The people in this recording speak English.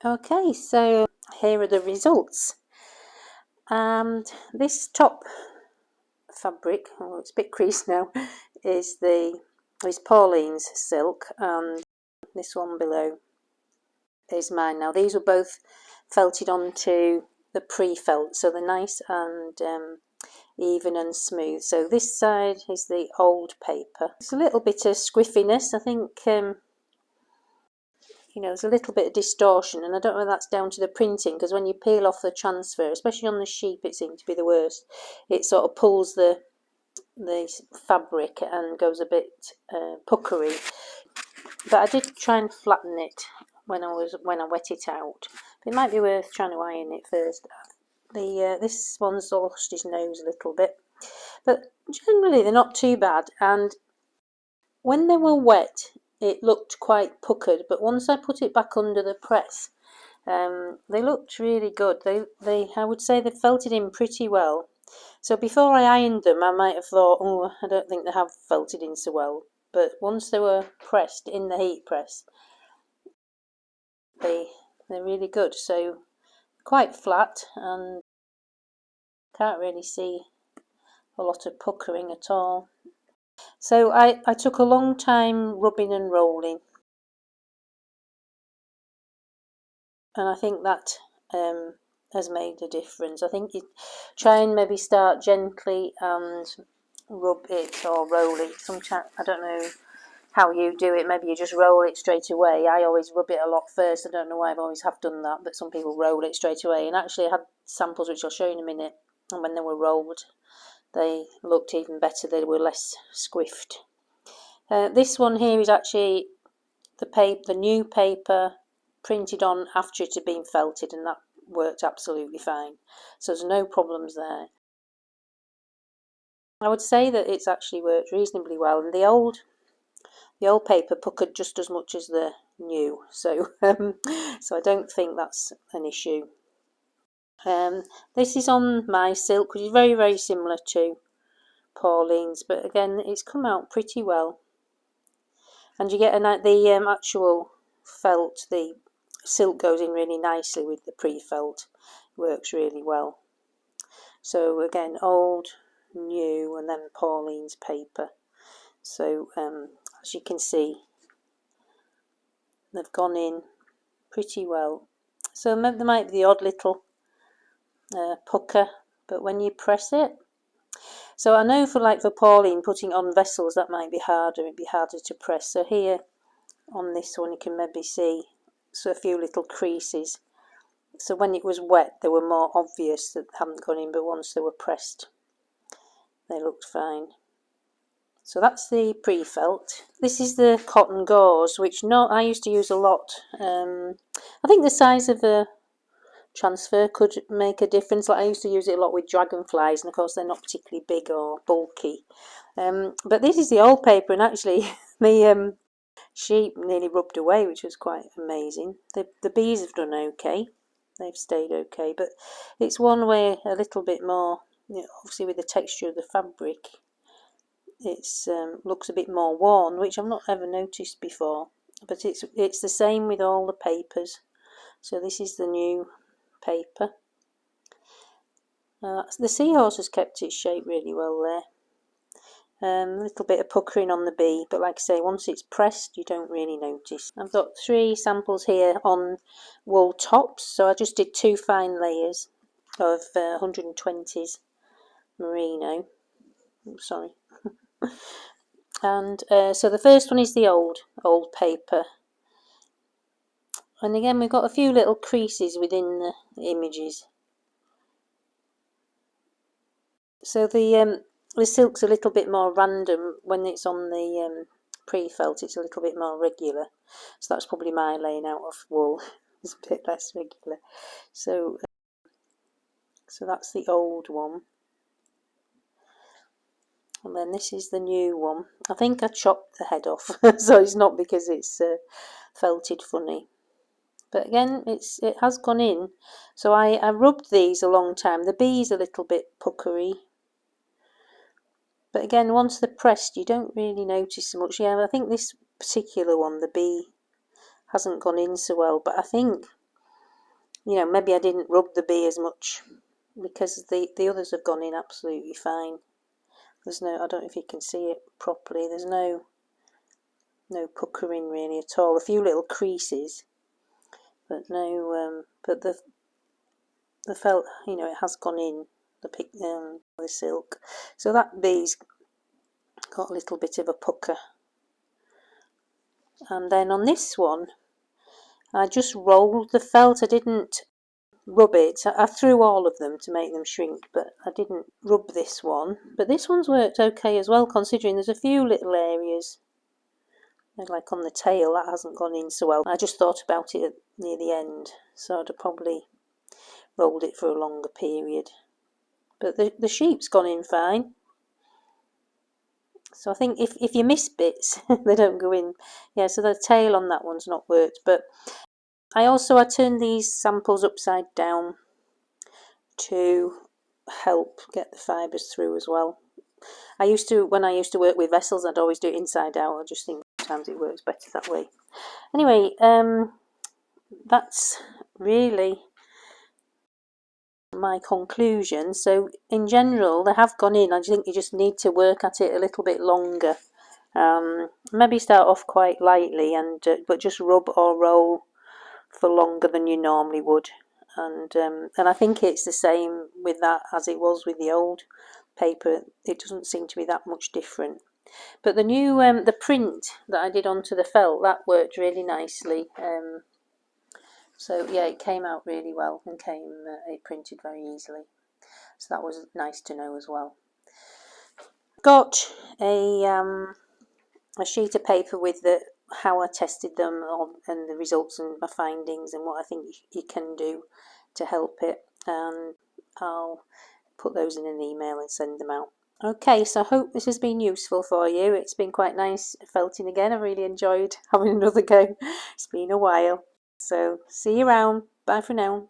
Okay, so here are the results. And this top fabric, oh, it's a bit creased now, is Pauline's silk, and this one below is mine. Now these were both felted onto the pre-felt, so they're nice and even and smooth. So this side is the old paper. It's a little bit of squiffiness, I think. There's a little bit of distortion, and I don't know if that's down to the printing, because when you peel off the transfer, especially on the sheep, it seems to be the worst. It sort of pulls the fabric and goes a bit puckery. But I did try and flatten it when I wet it out. But it might be worth trying to iron it first. This one's lost his nose a little bit, but generally they're not too bad. And when they were wet, it looked quite puckered, but once I put it back under the press, they looked really good. I would say they felted in pretty well. So before I ironed them, I might have thought, oh, I don't think they have felted in so well. But once they were pressed in the heat press, they're really good. So quite flat, and can't really see a lot of puckering at all. So I took a long time rubbing and rolling, and I think that has made a difference. I think you try and maybe start gently and rub it or roll it. Sometimes, I don't know how you do it, maybe you just roll it straight away. I always rub it a lot first. I don't know why I've always have done that, but some people roll it straight away. And actually I had samples which I'll show you in a minute, and when they were rolled they looked even better. They were less squiffed. This one here is actually the new paper printed on after it had been felted, and that worked absolutely fine. So there's no problems there. I would say that it's actually worked reasonably well, and the old paper puckered just as much as the new, so so I don't think that's an issue. This is on my silk, which is very, very similar to Pauline's, but again it's come out pretty well. And you get the actual felt, the silk goes in really nicely with the pre-felt, works really well. So again, old, new, and then Pauline's paper. So as you can see, they've gone in pretty well. So there might be the odd little pucker, but when you press it, so I know for Pauline, putting on vessels, that might be harder. It'd be harder to press. So here on this one, you can maybe see a few little creases. So when it was wet, they were more obvious that they hadn't gone in, but once they were pressed, they looked fine. So that's the pre-felt. This is the cotton gauze, which I used to use a lot. I think the size of a transfer could make a difference. Like I used to use it a lot with dragonflies, and of course they're not particularly big or bulky. But this is the old paper, and actually the sheep nearly rubbed away, which was quite amazing. The bees have done okay. They've stayed okay, but it's one way a little bit more, obviously with the texture of the fabric, it's looks a bit more worn, which I've not ever noticed before. But it's the same with all the papers. So this is the new paper. The seahorse has kept its shape really well there. A little bit of puckering on the bee, but like I say, once it's pressed you don't really notice. I've got 3 samples here on wool tops, so I just did 2 fine layers of 120s merino. Sorry. And so the first one is the old paper, and again we've got a few little creases within the images. So the silk's a little bit more random when it's on the pre-felt. It's a little bit more regular, so that's probably my laying out of wool. It's a bit less regular. So that's the old one, and then this is the new one. I think I chopped the head off, so it's not because it's felted funny. But again, it has gone in. So I rubbed these a long time. The bee's a little bit puckery, but again, once they're pressed, you don't really notice so much. Yeah, I think this particular one, the bee, hasn't gone in so well, but I think you know, maybe I didn't rub the bee as much because the others have gone in absolutely fine. There's no, I don't know if you can see it properly, there's no puckering really at all. A few little creases, but no, but the felt, you know, it has gone in the silk. So that bee's got a little bit of a pucker. And then on this one, I just rolled the felt. I didn't rub it. I threw all of them to make them shrink, but I didn't rub this one. But this one's worked okay as well, considering there's a few little areas, like on the tail, that hasn't gone in so well. I just thought about it near the end, so I'd have probably rolled it for a longer period. But the sheep's gone in fine. So I think if you miss bits, they don't go in. Yeah, so the tail on that one's not worked. But I turned these samples upside down to help get the fibres through as well. When I used to work with vessels, I'd always do it inside out. I just think sometimes it works better that way. Anyway, that's really my conclusion. So in general, they have gone in. I think you just need to work at it a little bit longer. Maybe start off quite lightly, but just rub or roll for longer than you normally would. And I think it's the same with that as it was with the old paper. It doesn't seem to be that much different. But the new the print that I did onto the felt, that worked really nicely. So yeah, it came out really well and it printed very easily. So that was nice to know as well. Got a sheet of paper with how I tested them and the results and my findings and what I think you can do to help it, and I'll put those in an email and send them out. Okay, so I hope this has been useful for you. It's been quite nice felting again. I really enjoyed having another go. It's been a while. So see you around. Bye for now.